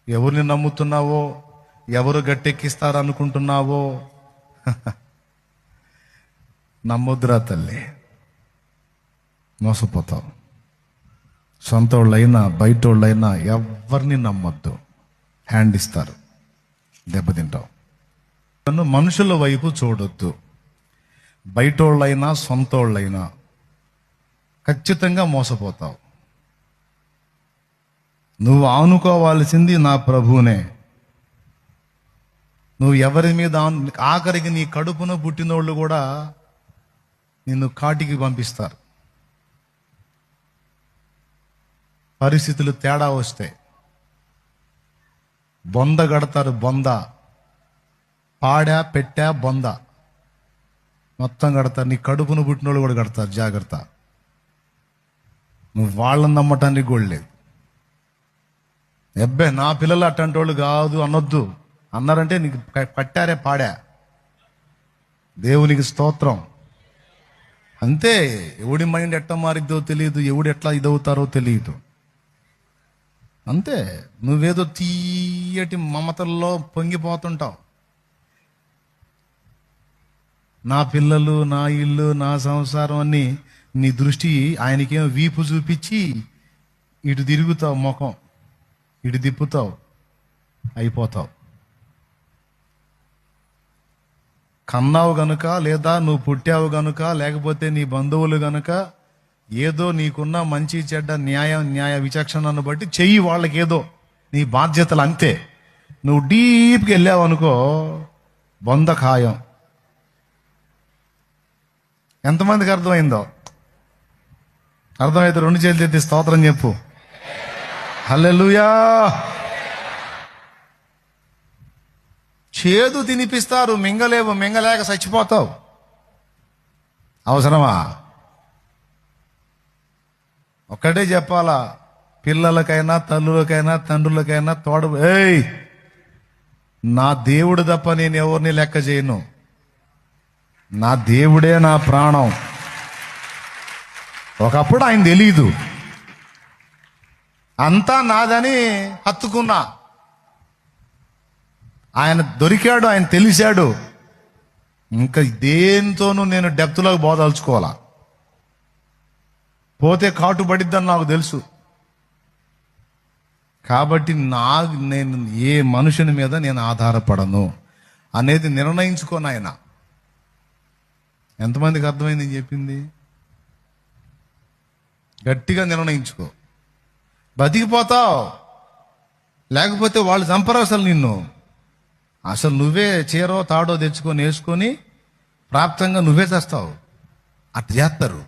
ఎవరిని నమ్ముతున్నావో, ఎవరు గట్టెక్కిస్తారనుకుంటున్నావో నమ్ముద్రా తల్లి, మోసపోతావు. సొంత వాళ్ళైనా బయట వాళ్ళైనా ఎవరిని నమ్మొద్దు, హ్యాండ్ ఇస్తారు, దెబ్బతింటావు. మనుషుల వైపు చూడొద్దు. బయట వాళ్ళైనా సొంత వాళ్ళైనా ఖచ్చితంగా మోసపోతావు. నువ్వు ఆనుకోవాల్సింది నా ప్రభువునే. నువ్వు ఎవరి మీద ఆఖరికి నీ కడుపున పుట్టినోళ్ళు కూడా నిన్ను కాటికి పంపిస్తారు. పరిస్థితులు తేడా వస్తే బొంద కడతారు. బొంద, పాడా పెట్టా బొంద మొత్తం కడతారు. నీ కడుపును పుట్టినోళ్ళు కూడా కడతారు. జాగ్రత్త. నువ్వు వాళ్ళని నమ్మటానికి కూడా లేదు. ఎబ్బే నా పిల్లలు అట్టంటి వాళ్ళు కాదు అనొద్దు. అన్నారంటే నీకు పట్టారే పాడా. దేవునికి స్తోత్రం. అంతే. ఎవడి మైండ్ ఎట్లా మారిద్దో తెలియదు, ఎవడు ఎట్లా ఇదవుతారో తెలియదు. అంతే. నువ్వేదో తీయటి మమతల్లో పొంగిపోతుంటావు. నా పిల్లలు, నా ఇల్లు, నా సంసారం అని నీ దృష్టి ఆయనకేమో వీపు చూపించి ఇటు తిరుగుతావు, ముఖం ఇటు తిప్పుతావు, అయిపోతావు. కన్నావు గనుక, లేదా నువ్వు పుట్టావు గనుక, లేకపోతే నీ బంధువులు గనుక ఏదో నీకున్న మంచి చెడ్డ న్యాయ విచక్షణను బట్టి చెయ్యి వాళ్ళకి ఏదో నీ బాధ్యతలు. అంతే. నువ్వు డీప్కి వెళ్ళావు అనుకో, బొంద ఖాయం. ఎంతమందికి అర్థమైందో? అర్థమైతే 2 చేతులు ఎత్తి స్తోత్రం చెప్పు. హల్లెలూయా. చేదు తినిపిస్తారు, మింగలేవు. మింగలేక చచ్చిపోతావు. అవసరమా? ఒక్కటే చెప్పాలా, పిల్లలకైనా తల్లులకైనా తండ్రులకైనా తోడు. ఏయ్, నా దేవుడు తప్ప నేను ఎవరిని లెక్క చేయను. నా దేవుడే నా ప్రాణం. ఒకప్పుడు ఆయన తెలీదు, అంతా నాదని హత్తుకున్నా. ఆయన దొరికాడు, ఆయన తెలిసాడు. ఇంకా దేంతోనూ నేను డెప్త్లోకి బోదలుచుకోవాలా. పోతే కాటు పడిద్దని నాకు తెలుసు. కాబట్టి నేను ఏ మనుషుని మీద నేను ఆధారపడను అనేది నిర్ణయించుకోను. ఆయన ఎంతమందికి అర్థమైంది నేను చెప్పింది? గట్టిగా నిర్ణయించుకో, బతికిపోతావు. లేకపోతే వాళ్ళు చంపరు అసలు నిన్ను. అసలు నువ్వే చీరో తాడో తెచ్చుకొని వేసుకొని ప్రాప్తంగా నువ్వే చేస్తావు. అట్లా చేస్తారు.